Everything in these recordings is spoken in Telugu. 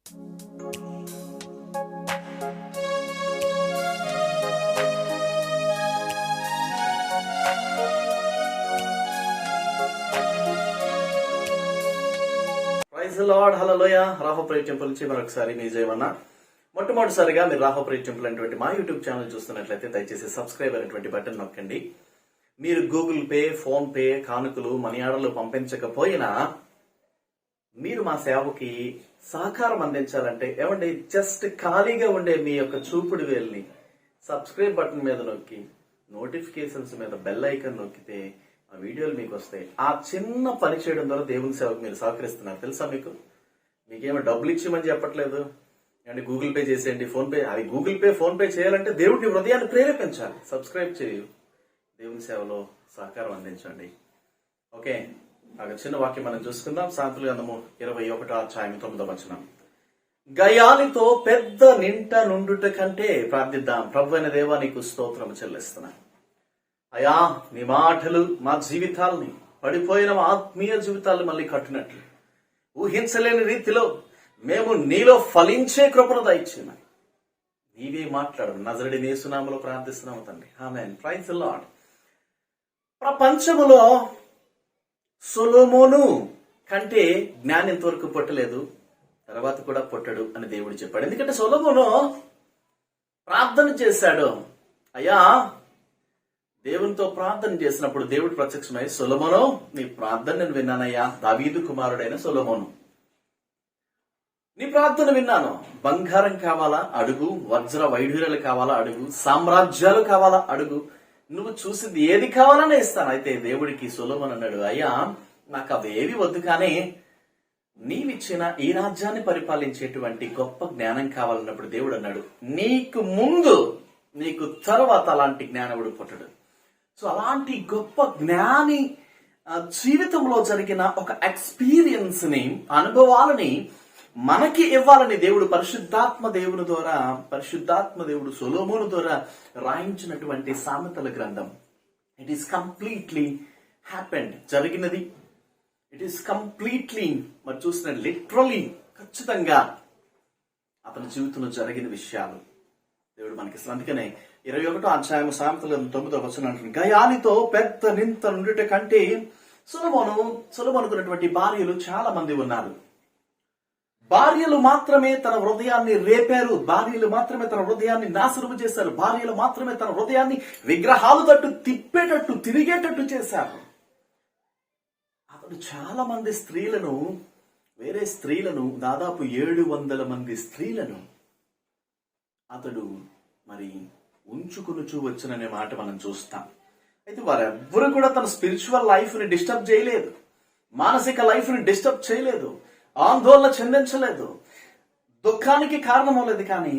ప్రైజ్ లార్డ్, హల్లెలూయా. రాహోప్రియ టెంపుల్ నుంచి మరొకసారి మీ జయమన్న. మొట్టమొదటిసారిగా మీరు రాహోప్రియ టెంపుల్ అనేటువంటి మా యూట్యూబ్ ఛానల్ చూస్తున్నట్లయితే దయచేసి సబ్స్క్రైబ్ అనేటువంటి బటన్ నొక్కండి. మీరు గూగుల్ పే, ఫోన్ పే, కానుకలు, మనీ ఆర్డర్లు పంపించకపోయినా మీరు మా సేవకి సహకారం అందించాలంటే ఏమండి, జస్ట్ ఖాళీగా ఉండే మీ యొక్క చూపుడు వేలుని సబ్స్క్రైబ్ బటన్ మీద నొక్కి నోటిఫికేషన్స్ మీద బెల్ ఐకాన్ నొక్కితే ఆ వీడియోలు మీకు వస్తాయి. ఆ చిన్న పని చేయడం ద్వారా దేవుని సేవకు మీరు సహకరిస్తున్నారు. తెలుసా మీకు? మీకేమో డబ్బులు ఇచ్చేయమని చెప్పట్లేదు. అంటే గూగుల్ పే చేసేయండి, ఫోన్ పే. అవి గూగుల్ పే, ఫోన్ పే చేయాలంటే దేవుడి హృదయాన్ని ప్రేరేపించాలి. సబ్స్క్రైబ్ చేయు, దేవుని సేవలో సహకారం అందించండి. ఓకే, ఒక చిన్న వాక్యం మనం చూసుకుందాం. సామెతల గ్రంథము 21:9. గయాలితో పెద్ద నింట నుండుట కంటే ప్రార్థిద్దాం. ప్రభువైన దేవా, నీకు స్తోత్రం చెల్లిస్తున్నా. అయా, నీ మాటలు మా జీవితాలని, పడిపోయిన మా ఆత్మీయ జీవితాలను మళ్ళీ కట్టినట్లు ఊహించలేని రీతిలో మేము నీలో ఫలించే కృపను దయచేయమని నీవే మాట్లాడు. నజరుడి యేసు నామములో ప్రార్థిస్తున్నాము తండ్రి, ఆమేన్. Praise the lord. ప్రపంచములో సొలొమోను కంటే జ్ఞానం ఇంతవరకు పుట్టలేదు, తర్వాత కూడా పుట్టడు అని దేవుడు చెప్పాడు. ఎందుకంటే సొలొమోను ప్రార్థన చేశాడు. అయ్యా, దేవునితో ప్రార్థన చేసినప్పుడు దేవుడు ప్రత్యక్షమై, సొలొమోను, నీ ప్రార్థన నేను విన్నానయ్యా. దావీదు కుమారుడైన సొలొమోను, నీ ప్రార్థన విన్నాను. బంగారం కావాలా అడుగు, వజ్ర వైఢూర్యాలు కావాలా అడుగు, సామ్రాజ్యాలు కావాలా అడుగు, నువ్వు చూసింది ఏది కావాలనే ఇస్తాను. అయితే దేవుడికి సొలొమోను అన్నాడు, అయ్యా, నాకు అవేవి వద్దు, కానీ నీవిచ్చిన ఈ రాజ్యాన్ని పరిపాలించేటువంటి గొప్ప జ్ఞానం కావాలన్నప్పుడు దేవుడు అన్నాడు, నీకు ముందు, నీకు తర్వాత అలాంటి జ్ఞానవుడు పుట్టడు. సో అలాంటి గొప్ప జ్ఞాని జీవితంలో జరిగిన ఒక ఎక్స్పీరియన్స్ ని, అనుభవాలని మనకి ఇవ్వాలని దేవుడు పరిశుద్ధాత్మ దేవుడు సొలొమోను ద్వారా రాయించినటువంటి సామెతల గ్రంథం. ఇట్ ఈస్ కంప్లీట్లీ హ్యాపెండ్, జరిగినది. ఇట్ ఈస్ కంప్లీట్లీ, మరి చూసిన లిటరలీ, ఖచ్చితంగా అతని జీవితంలో జరిగిన విషయాలు దేవుడు మనకి. అందుకనే 21 సామెతల 9 గయాలితో పెద్ద నింత నుండుట కంటే సొలొమోనుకున్నటువంటి భార్యలు చాలా మంది ఉన్నారు. భార్యలు మాత్రమే తన హృదయాన్ని రేపారు, భార్యలు మాత్రమే తన హృదయాన్ని నాశనము చేశారు, భార్యలు మాత్రమే తన హృదయాన్ని విగ్రహాలు తట్టు తిప్పేటట్టు, తిరిగేటట్టు చేశారు. అతడు చాలా మంది స్త్రీలను, వేరే స్త్రీలను, దాదాపు 700 మంది స్త్రీలను అతడు మరి ఉంచుకునుచూ వచ్చుననే మాట మనం చూస్తాం. అయితే వారెవ్వరూ కూడా తన స్పిరిచువల్ లైఫ్ ని డిస్టర్బ్ చేయలేదు, మానసిక లైఫ్ ని డిస్టర్బ్ చేయలేదు, ఆందోళన చెందించలేదు, దుఃఖానికి కారణమవలేదు. కానీ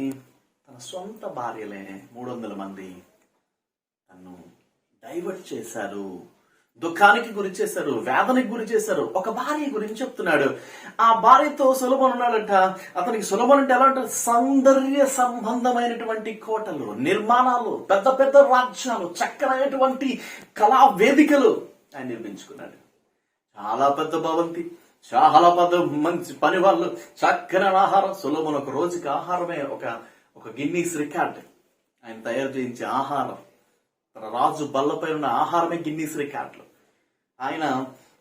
తన సొంత భార్యలే 300 మంది తను డైవర్ట్ చేశారు, దుఃఖానికి గురి చేశారు, వేదనకి గురి చేశారు. ఒక భార్య గురించి చెప్తున్నాడు. ఆ భార్యతో సొలొమోను ఉన్నాడంట. అతనికి సొలొమోను అంటే ఎలా అంటే సౌందర్య సంబంధమైనటువంటి కోటలు, నిర్మాణాలు, పెద్ద పెద్ద రాజ్యాలు, చక్కనైనటువంటి కళా వేదికలు ఆయన నిర్మించుకున్నాడు. చాలా పెద్ద భవంతి, చాలా పెద్ద మంచి పని వాళ్ళు, చక్కని ఆహారం. సొలొమోను ఒక రోజుకి ఆహారమే ఒక గిన్నీస్ రికార్డ్. ఆయన తయారు చేయించే ఆహారం, తన రాజు బల్లపై ఉన్న ఆహారమే గిన్నీస్ రికార్డులు. ఆయన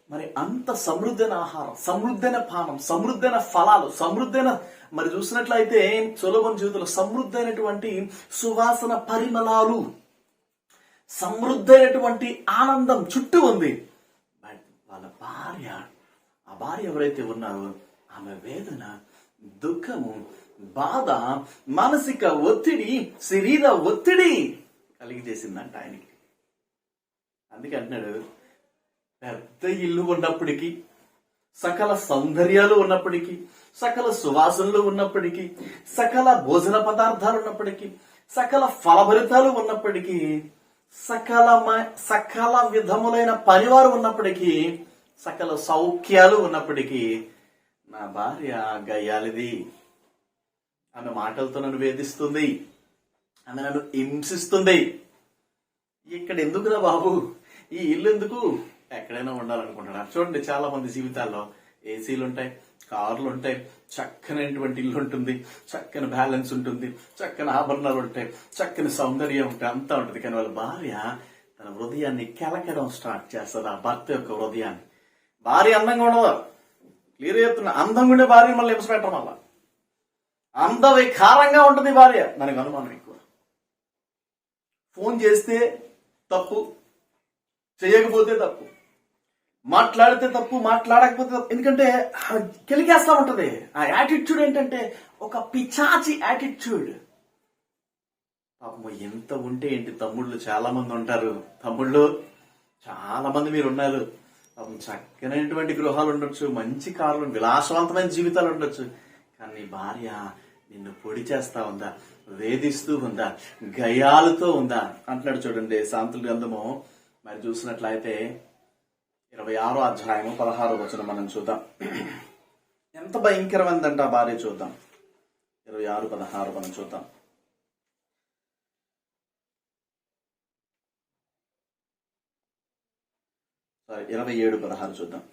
మరి అంత సమృద్ధైన ఆహారం, సమృద్ధైన పానం, సమృద్ధైన ఫలాలు, సమృద్ధైన, మరి చూసినట్లయితే సొలొమోను జీవితంలో సమృద్ధైనటువంటి సువాసన పరిమళాలు, సమృద్ధైనటువంటి ఆనందం చుట్టూ ఉంది. బట్ వాళ్ళ భార్య, ఆ భార్య ఎవరైతే ఉన్నారో ఆమె వేదన, దుఃఖము, బాధ, మానసిక ఒత్తిడి, శరీర ఒత్తిడి కలిగి చేసిందంట ఆయనకి. అందుకే అంటున్నాడు, పెద్ద ఇల్లు ఉన్నప్పటికీ, సకల సౌందర్యాలు ఉన్నప్పటికీ, సకల సువాసనలు ఉన్నప్పటికీ, సకల భోజన పదార్థాలు ఉన్నప్పటికీ, సకల ఫలభరితాలు ఉన్నప్పటికీ, సకల విధములైన పరివారం ఉన్నప్పటికీ, సకల సౌఖ్యాలు ఉన్నప్పటికీ, నా భార్య గయ్యాలిది, ఆమె మాటలతో నన్ను వేధిస్తుంది, ఆమె నన్ను హింసిస్తుంది. ఇక్కడ ఎందుకురా బాబు, ఈ ఇల్లు ఎందుకు, ఎక్కడైనా ఉండాలనుకుంటున్నారు. చూడండి, చాలా మంది జీవితాల్లో ఏసీలు ఉంటాయి, కార్లు ఉంటాయి, చక్కనైనటువంటి ఇల్లు ఉంటుంది, చక్కని బ్యాలెన్స్ ఉంటుంది, చక్కని ఆభరణాలు ఉంటాయి, చక్కని సౌందర్యం ఉంటాయి, అంతా ఉంటుంది. కానీ వాళ్ళ భార్య తన హృదయాన్ని కెలకడం స్టార్ట్ చేస్తుంది, ఆ భర్త యొక్క హృదయాన్ని. భార్య అందంగా ఉండదు, క్లియర్ చెప్తున్నా. అందంగా ఉండే భార్య మళ్ళీ హింస పెట్టడం వల్ల అందవికారంగా ఉంటుంది భార్య. దానికి అనుమానం ఎక్కువ. ఫోన్ చేస్తే తప్పు, చేయకపోతే తప్పు, మాట్లాడితే తప్పు, మాట్లాడకపోతే తప్పు. ఎందుకంటే కెలికేస్తా ఉంటది. ఆ యాటిట్యూడ్ ఏంటంటే ఒక పిచాచి యాటిట్యూడ్. పాపం ఎంత ఉంటే ఏంటి, తమ్ముళ్ళు చాలా మంది ఉంటారు. తమ్ముళ్ళు చాలా మంది మీరు ఉన్నారు. పాపం చక్కనైనటువంటి గృహాలు ఉండొచ్చు, మంచి కార్లు, విలాసవంతమైన జీవితాలు ఉండొచ్చు. కానీ నీ భార్య నిన్ను పొడి చేస్తా ఉందా, వేధిస్తూ ఉందా, గయాలతో ఉందా అంటున్నాడు. చూడండి శాంతుల గ్రంథము మరి చూసినట్లయితే 26వ అధ్యాయము 16వ వచనం మనం చూద్దాం. ఎంత భయంకరమైందంట ఆ భార్య. చూద్దాం 26:16 మనం చూద్దాం. 27:16 చూద్దాం.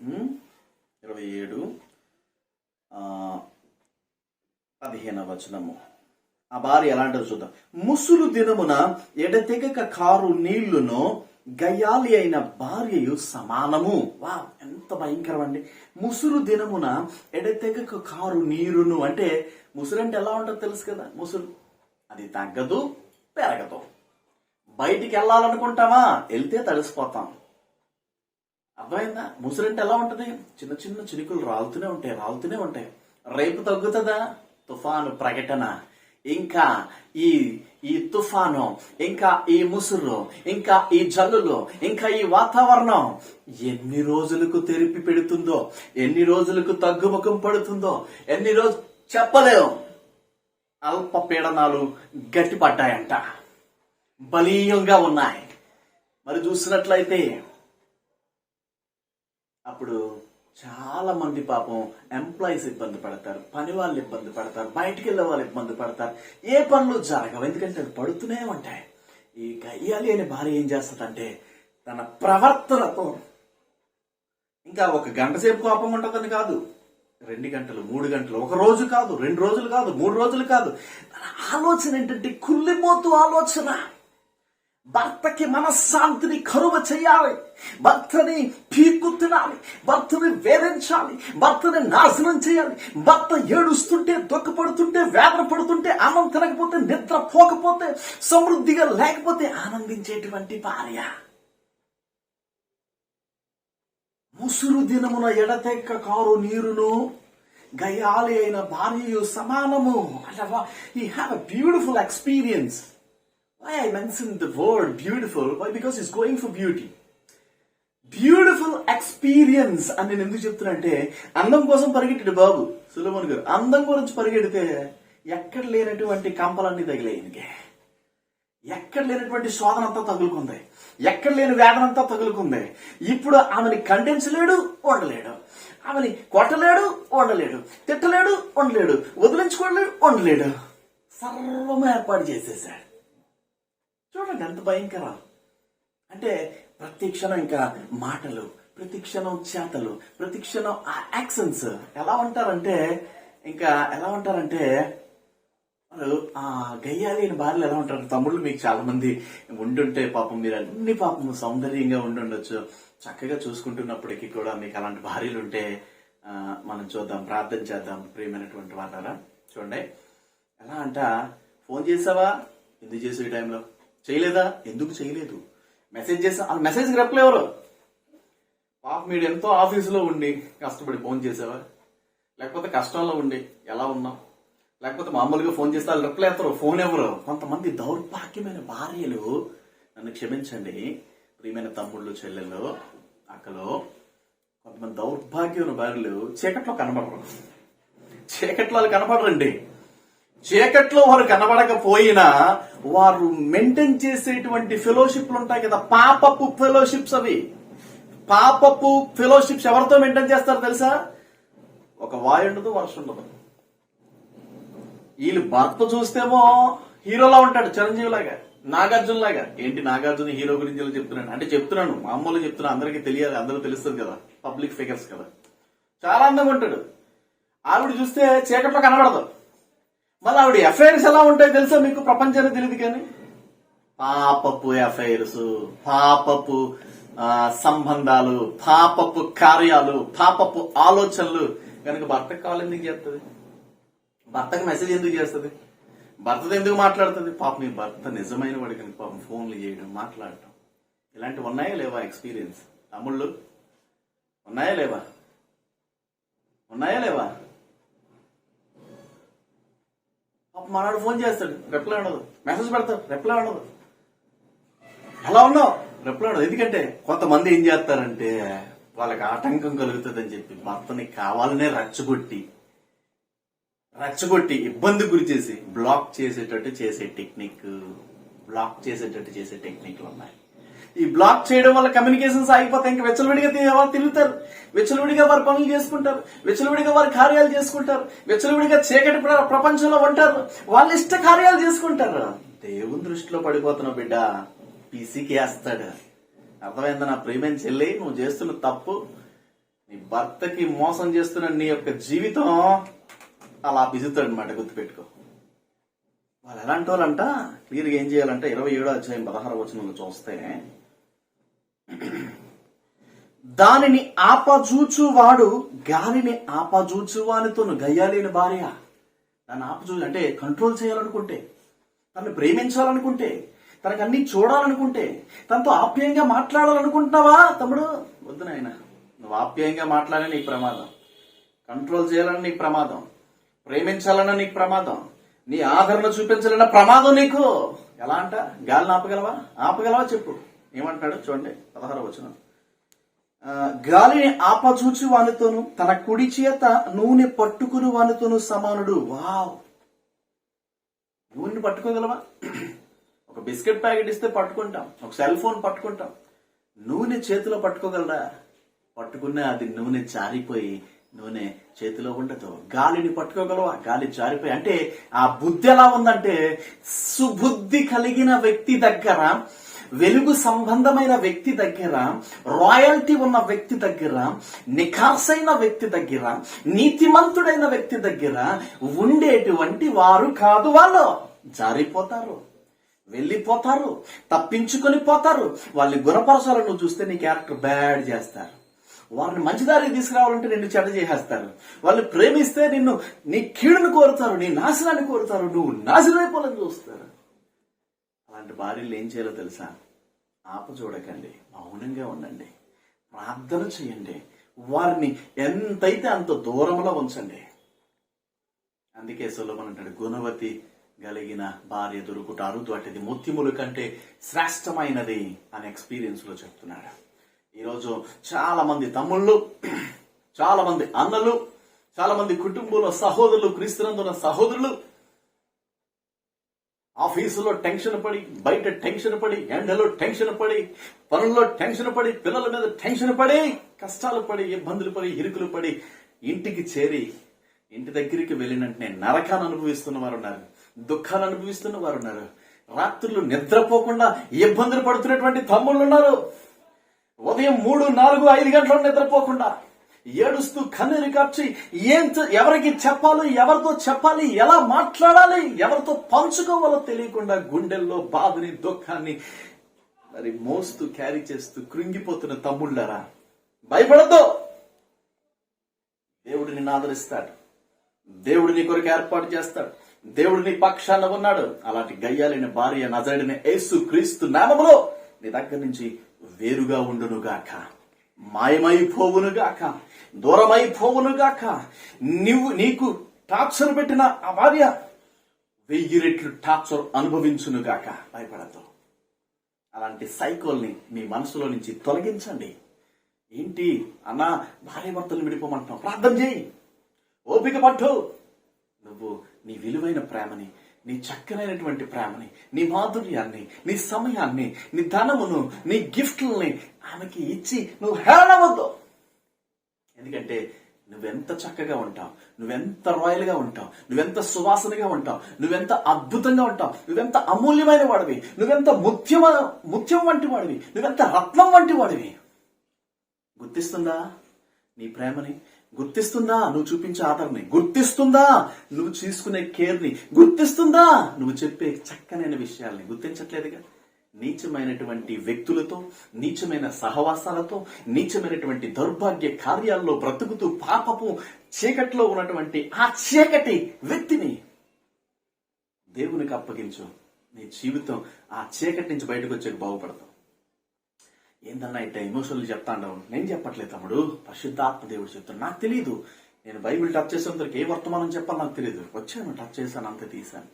27:15 వచనము. ఆ భార్య ఎలాంటిదో చూద్దాం. ముసురు దినమున ఎడతెగక కారు నీళ్లును గయ్యాలి అయిన భార్యయు సమానము. వా, ఎంత భయంకరం అండి. ముసురు దినమున ఎడతెగక కారు నీరును అంటే, ముసురు అంటే ఎలా ఉంటుందో తెలుసు కదా. ముసురు అది తగ్గదు, పెరగదు. బయటికి వెళ్ళాలనుకుంటామా, వెళ్తే తడిసిపోతాం. అర్థమైందా? ముసురు అంటే ఎలా ఉంటది? చిన్న చిన్న చినుకులు రాలుతూనే ఉంటాయి. రేపు తగ్గుతుందా? తుఫాను ప్రకటన. ఇంకా ఈ తుఫాను, ఇంకా ఈ ముసురు, ఇంకా ఈ జల్లులు, ఇంకా ఈ వాతావరణం ఎన్ని రోజులకు తెరిపి పెడుతుందో, ఎన్ని రోజులకు తగ్గుముఖం పడుతుందో, ఎన్ని రోజు చెప్పలేం. అల్ప పీడనాలు గట్టిపడ్డాయంట, బలీయంగా ఉన్నాయి. మరి చూసినట్లయితే అప్పుడు చాలా మంది పాపం ఎంప్లాయీస్ ఇబ్బంది పడతారు, పని వాళ్ళు ఇబ్బంది పడతారు, బయటికి వెళ్ళే వాళ్ళు ఇబ్బంది పడతారు. ఏ పనులు జరగవు, ఎందుకంటే అవి పడుతూనే ఉంటాయి. ఈ గయ్యాలి అనే భార్య ఏం చేస్తుందంటే తన ప్రవర్తనతో, ఇంకా 1 గంట సేపు కోపం ఉంటుందని కాదు, 2 గంటలు, 3 గంటలు, 1 రోజు కాదు, 2 రోజులు కాదు, 3 రోజులు కాదు. తన ఆలోచన ఏంటంటే కుళ్ళిపోతూ ఆలోచన. భర్తకి మనశ్శాంతిని కరువ చేయాలి, భర్తని పీక్కు తినాలి, భర్తని వేధించాలి, భర్తని నాశనం చేయాలి. భర్త ఏడుస్తుంటే, దుఃఖపడుతుంటే, వేదన పడుతుంటే, అన్నం తినకపోతే, నిద్ర పోకపోతే, సమృద్ధిగా లేకపోతే ఆనందించేటువంటి భార్య. ముసురు దినమున ఎడతెక్క కారు నీరును గయాలి అయిన భార్యయు సమానము. He had a beautiful experience. Why I mentioned the word beautiful? Why? Because he's going for beauty. Beautiful experience అని నేను ఎందుకు చెప్తున్నా అంటే, అందం కోసం పరిగెట్టాడు బాబు సులోమోన్ గారు. అందం గురించి పరిగెడితే ఎక్కడ లేనటువంటి కంపలన్నీ తగిలాయి ఈయనకి. ఎక్కడ లేనటువంటి శోధన అంతా తగులుకుంది, ఎక్కడ లేని వేదన అంతా తగులుకుంది. ఇప్పుడు ఆమెని ఖండించలేడు, ఉండలేడు. ఆమెని కొట్టలేడు, ఉండలేడు. తిట్టలేడు, ఉండలేడు. వదిలించుకోలేడు, ఉండలేడు. సర్వం ఏర్పాటు చేసేసాడు. చూడండి ఎంత భయంకరం అంటే, ప్రతి క్షణం ఇంకా మాటలు, ప్రతి క్షణం చేతలు, ప్రతి క్షణం ఆ యాక్షన్స్ ఎలా ఉంటారంటే వాళ్ళు ఆ గయ్యాలి అయిన భార్యలు ఎలా ఉంటారు. తమ్ముళ్ళు మీకు చాలా మంది ఉండుంటే పాపం మీరు అన్ని పాపం సౌందర్యంగా ఉండుండొచ్చు, చక్కగా చూసుకుంటున్నప్పటికీ కూడా మీకు అలాంటి భార్యలు ఉంటే మనం చూద్దాం, ప్రార్థన చేద్దాం. ప్రియమైనటువంటి వాళ్ళారా చూడండి, ఎలా అంట, ఫోన్ చేసావా, ఎందుకు చేసావు ఈ టైంలో, చేయలేదా, ఎందుకు చేయలేదు, మెసేజ్ చేసా, ఆ మెసేజ్కి రిప్లై ఎవరు? పాప మీరు ఎంతో ఆఫీసులో ఉండి కష్టపడి ఫోన్ చేసావా, లేకపోతే కష్టంలో ఉండి ఎలా ఉన్నావు, లేకపోతే మామూలుగా ఫోన్ చేస్తే వాళ్ళు రిప్లై ఎత్తరు, ఫోన్ ఎవరు? కొంతమంది దౌర్భాగ్యమైన భార్యలు, నన్ను క్షమించండి ప్రియమైన తమ్ముళ్ళు, చెల్లెళ్ళు, అక్కలో, కొంతమంది దౌర్భాగ్యమైన భార్యలు చీకట్లో కనబడరు. చీకట్లో వాళ్ళు కనపడరండి. చీకట్లో వారు కనబడకపోయినా వారు మెయింటైన్ చేసేటువంటి ఫెలోషిప్లు ఉంటాయి కదా, పాపపు ఫెలోషిప్స్. అవి పాపపు ఫెలోషిప్స్ ఎవరితో మెయింటైన్ చేస్తారు తెలుసా? ఒక వాయు ఉండదు, వర్షం ఉండదు. వీళ్ళు భర్త చూస్తేమో హీరోలా ఉంటాడు, చిరంజీవి లాగా, నాగార్జున లాగా. ఏంటి నాగార్జున హీరో గురించి చెప్తున్నాను అంటే, చెప్తున్నాను మామూలుగా చెప్తున్నా, అందరికీ తెలియాలి, అందరూ తెలుస్తుంది కదా, పబ్లిక్ ఫిగర్స్ కదా. చాలా అందంగా ఉంటాడు. ఆవిడ చూస్తే చీకట్లో కనబడదు. మళ్ళీ ఆవిడ ఎఫ్ఐఆర్స్ ఎలా ఉంటాయో తెలుసా మీకు? ప్రపంచానికి తెలియదు కానీ పాపపు ఎఫ్ఐఆర్స్, పాపపు సంబంధాలు, పాపపు కార్యాలు, పాపపు ఆలోచనలు. కనుక భర్తకు కాల్ ఎందుకు చేస్తుంది? భర్తకు మెసేజ్ ఎందుకు చేస్తుంది? భర్తతో ఎందుకు మాట్లాడుతుంది? పాపం నీ భర్త నిజమైన వాడి కనుక పాపం ఫోన్లు చేయడం, మాట్లాడటం, ఇలాంటివి ఉన్నాయా లేవా? ఎక్స్పీరియన్స్ తమ్ముళ్ళు ఉన్నాయా లేవా? ఉన్నాయా లేవా? మనాడు ఫోన్ చేస్తాడు, రిప్లై ఉండదు. మెసేజ్ పెడతాడు, రిప్లై ఉండదు. ఎలా ఉన్నావు? రిప్లై ఉండదు. ఎందుకంటే కొంతమంది ఏం చేస్తారంటే వాళ్ళకి ఆటంకం కలుగుతుందని చెప్పి భర్తని కావాలనే రెచ్చగొట్టి ఇబ్బంది గురి చేసి బ్లాక్ చేసేటట్టు చేసే టెక్నిక్లు ఉన్నాయి. ఈ బ్లాక్ చేయడం వల్ల కమ్యూనికేషన్స్ ఆగిపోతాయి. ఇంకా వెచ్చలవిడిగా వారు తిరుగుతారు, వెచ్చలవిడిగా వారు పనులు చేసుకుంటారు, వెచ్చలవిడిగా వారు కార్యాలు చేసుకుంటారు, వెచ్చలవిడిగా చీకటి ప్రపంచంలో ఉంటారు, వాళ్ళ ఇష్ట కార్యాలు చేసుకుంటారు. దేవుని దృష్టిలో పడిపోతున్నావు బిడ్డ, పిసికేస్తాడు. అర్థమైందా నా ప్రియమైన చెల్లి? నువ్వు చేస్తున్న తప్పు, నీ భర్తకి మోసం చేస్తున్న నీ యొక్క జీవితం అలా పిసుతాడు అనమాట. గుర్తుపెట్టుకో. వాళ్ళు ఎలాంటి వాళ్ళంట క్లియర్గా ఏం చేయాలంటే 27వ అధ్యాయం 16వ వచనంలో చూస్తే, దానిని ఆపజూచువాడు గాలిని ఆపజూచువానితోను గయ్యాలేని భార్య. దాన్ని ఆపజూచు అంటే కంట్రోల్ చేయాలనుకుంటే, తనని ప్రేమించాలనుకుంటే, తనకు అన్ని చూడాలనుకుంటే, తనతో ఆప్యాయంగా మాట్లాడాలనుకుంటున్నావా తమ్ముడు? వద్దు నాయన. నువ్వు ఆప్యాయంగా మాట్లాడాలని నీకు ప్రమాదం, కంట్రోల్ చేయాలని నీకు ప్రమాదం, ప్రేమించాలన్న నీకు ప్రమాదం, నీ ఆదరణ చూపించాలన్న ప్రమాదం నీకు. ఎలా అంట? గాలిని ఆపగలవా చెప్పు. ఏమంటాడు చూడండి 16వ వచనం. గాలిని ఆపజూచి వానితోను తన కుడి చేత నూనె పట్టుకుని వానితోను సమానుడు. వావ్! నూనెని పట్టుకోగలవా? ఒక బిస్కెట్ ప్యాకెట్ ఇస్తే పట్టుకుంటాం, ఒక సెల్ ఫోన్ పట్టుకుంటాం. నూనె చేతిలో పట్టుకోగలరా? పట్టుకున్నా అది నూనె జారిపోయి నూనె చేతిలో ఉండదు. గాలిని పట్టుకోగలవా? గాలి జారిపోయి. అంటే ఆ బుద్ధి ఎలా ఉందంటే, సుబుద్ధి కలిగిన వ్యక్తి దగ్గర, వెలుగు సంబంధమైన వ్యక్తి దగ్గర, రాయల్టీ ఉన్న వ్యక్తి దగ్గర, నిఖార్సైన వ్యక్తి దగ్గర, నీతిమంతుడైన వ్యక్తి దగ్గర ఉండేటువంటి వారు కాదు. వాళ్ళు జారిపోతారు, వెళ్ళిపోతారు, తప్పించుకొని పోతారు. వాళ్ళని గుణపరచాలని నువ్వు చూస్తే నీ క్యారెక్టర్ బ్యాడ్ చేస్తారు. వారిని మంచిదారికి తీసుకురావాలంటే నిన్ను చెడ్డ చేసేస్తారు. వాళ్ళు ప్రేమిస్తే నీ కీడును కోరుతారు, నీ నాశనాన్ని కోరుతారు, నువ్వు నాశనం అయిపోవాలని చూస్తారు. అలాంటి భార్యలు ఏం చేయాలో తెలుసా? చూడకండి, మౌనంగా ఉండండి, ప్రార్థన చేయండి, వారిని ఎంతైతే అంత దూరంలో ఉంచండి. అందుకే సొలొమోను అంటాడు, గుణవతి కలిగిన భార్య దొరుకుట అరుదు, అటుది ముత్యముల కంటే శ్రేష్టమైనది అని ఎక్స్పీరియన్స్ లో చెప్తున్నాడు. ఈరోజు చాలా మంది తమ్ముళ్ళు, చాలా మంది అన్నలు, చాలా మంది కుటుంబంలో సహోదరులు, క్రీస్తునందున్న సహోదరులు ఆఫీసులో టెన్షన్ పడి, బయట టెన్షన్ పడి, ఎండలో టెన్షన్ పడి, పనుల్లో టెన్షన్ పడి, పిల్లల మీద టెన్షన్ పడి, కష్టాలు పడి, ఇబ్బందులు పడి, ఇరుకులు పడి, ఇంటికి చేరి ఇంటి దగ్గరికి వెళ్ళినట్టే నరకాన్ని అనుభవిస్తున్న వారు ఉన్నారు, దుఃఖాన్ని అనుభవిస్తున్న వారు ఉన్నారు, రాత్రులు నిద్రపోకుండా ఇబ్బందులు పడుతున్నటువంటి తమ్ముళ్ళు ఉన్నారు. ఉదయం 3, 4, 5 గంటలు నిద్రపోకుండా ఏడుస్తూ కన్నీరు కార్చి ఎవరికి చెప్పాలి, ఎవరితో చెప్పాలి, ఎలా మాట్లాడాలి, ఎవరితో పంచుకోవాలో తెలియకుండా గుండెల్లో బాధని, దుఃఖాన్ని మరి మోస్తూ క్యారీ చేస్తూ కృంగిపోతున్న తమ్ముళ్ళారా, భయపడద్దు. దేవుడు నిన్ను ఆదరిస్తాడు, దేవుడు నీ కొరకు ఏర్పాటు చేస్తాడు, దేవుడు నీ పక్షాన ఉన్నాడు. అలాంటి గయ్యాలైన భార్య నజరేయుడైన యేసు క్రీస్తు నామములో నీ దగ్గర నుంచి వేరుగా ఉండునుగాక, మాయమైపోవునుగాక, దూరమైపోవునుగాక. నీకు టార్చర్ పెట్టిన ఆ భార్య 1000 రెట్లు టార్చర్ అనుభవించునుగాక. భయపడద్దు. అలాంటి సైకోల్ని మీ మనసులో నుంచి తొలగించండి. ఏంటి అన్నా, భార్య భర్తలు విడిపోమంటున్నావు? ప్రార్థన చేయి, ఓపిక పట్టు. నువ్వు నీ విలువైన ప్రేమని, నీ చక్కనైనటువంటి ప్రేమని, నీ మాధుర్యాన్ని, నీ సమయాన్ని, నీ ధనమును, నీ గిఫ్ట్లని ఆమెకి ఇచ్చి నువ్వు హేళనవద్దు. ఎందుకంటే నువ్వెంత చక్కగా ఉంటావు, నువ్వెంత రాయల్ గా ఉంటావు, నువ్వెంత సువాసనగా ఉంటావు, నువ్వెంత అద్భుతంగా ఉంటావు, నువ్వెంత అమూల్యమైన వాడివి, నువ్వెంత ముత్యం వంటి వాడివి, నువ్వెంత రత్నం వంటి వాడివి. గుర్తిస్తుందా నీ ప్రేమని, గుర్తిస్తుందా నువ్వు చూపించే ఆదరణని? గుర్తిస్తుందా నువ్వు తీసుకునే కేర్ని? గుర్తిస్తుందా నువ్వు చెప్పే చక్కనైన విషయాల్ని? గుర్తించట్లేదుగా. నీచమైనటువంటి వ్యక్తులతో, నీచమైన సహవాసాలతో, నీచమైనటువంటి దౌర్భాగ్య కార్యాల్లో బ్రతుకుతూ పాపపు చీకట్లో ఉన్నటువంటి ఆ చీకటి వ్యక్తిని దేవునికి అప్పగించు. నీ జీవితం ఆ చీకటి నుంచి బయటకు వచ్చేకి బాగుపడతావు. ఏందన్నా ఇట్లా ఎమోషనల్ చెప్తాండవు? నేను చెప్పట్లేదు తమ్ముడు, పరిశుద్ధాత్మ దేవుడు చెప్తాను. నాకు తెలియదు, నేను బైబిల్ టచ్ చేసేందుకు ఏ వర్తమానం చెప్పాలి నాకు తెలియదు. వచ్చాను, టచ్ చేశాను, అంత తీశాను.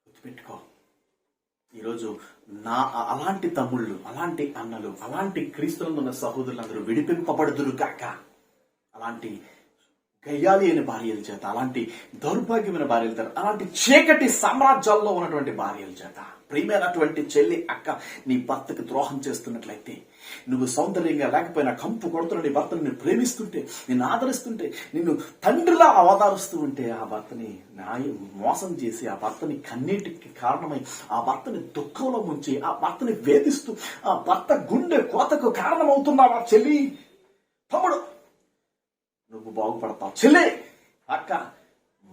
గుర్తుపెట్టుకో, ఈరోజు అలాంటి తమ్ముళ్ళు, అలాంటి అన్నలు, అలాంటి క్రీస్తులందు ఉన్న సహోదరులందరూ విడిపింపబడుదురు కాక. అలాంటి గయ్యాలి అయిన భార్యల చేత, అలాంటి దౌర్భాగ్యమైన భార్యల చేత, అలాంటి చీకటి సామ్రాజ్యాల్లో ఉన్నటువంటి భార్యల చేత, ప్రియమైనటువంటి చెల్లి, అక్క, నీ భర్తకు ద్రోహం చేస్తున్నట్లయితే, నువ్వు సౌందర్యంగా లేకపోయినా కంపు కొడుతున్న నీ భర్తను నిన్ను ప్రేమిస్తుంటే, నిన్ను ఆదరిస్తుంటే, నిన్ను తండ్రిలా అవతారుస్తూ ఉంటే, ఆ భర్తని మోసం చేసి, ఆ భర్తని కన్నీటికి కారణమై, ఆ భర్తని దుఃఖంలో ముంచి, ఆ భర్తని వేధిస్తూ, ఆ భర్త గుండె కోతకు కారణమవుతున్నావా చెల్లి, తమ్ముడు? నువ్వు బాగుపడతావు. చెల్లి, అక్క,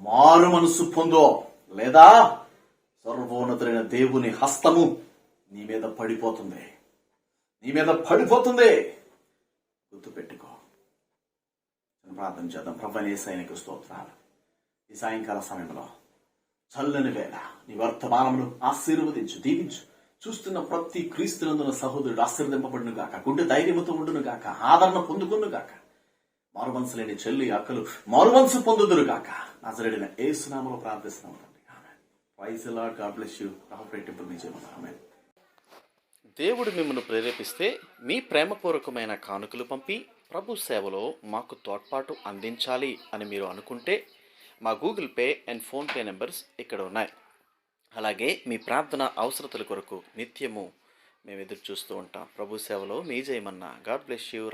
మారు మనసు పొందో, లేదా సర్వోన్నతులైన దేవుని హస్తము నీ మీద పడిపోతుంది. నీ మీద పడిపోతుంది. గుర్తుపెట్టుకో. ప్రార్థన చేద్దాం. ప్రభువైన యేసయ్యకు స్తోత్రాలు. ఈ సాయంకాల సమయంలో చల్లని వేళ నీ వర్తమానమును ఆశీర్వదించు, దీవించు. చూస్తున్న ప్రతి క్రీస్తునందున సహోదరుడు ఆశీర్వదింపబడును గాక, గుండె ధైర్యముతో ఉండును గాక, ఆదరణ పొందుకును గాక. మారుమనసు లేని చెల్లి, అక్కలు మారుమనసు పొందుదురు గాక. నజరేయుడైన యేసు నామములో ప్రార్థిస్తున్నాము. Praise the Lord. God bless you. ఆమేన్. దేవుడు మిమ్మల్ని ప్రేరేపిస్తే మీ ప్రేమపూర్వకమైన కానుకలు పంపి ప్రభు సేవలో మాకు తోడ్పాటు అందించాలి అని మీరు అనుకుంటే మా Google pay and PhonePe numbers ఇక్కడ ఉన్నాయి. అలాగే మీ ప్రార్థన అవసరతల కొరకు నిత్యము మేము ఎదురు చూస్తూ ఉంటాం. ప్రభు సేవలో మీ జయమన్నా. God bless you.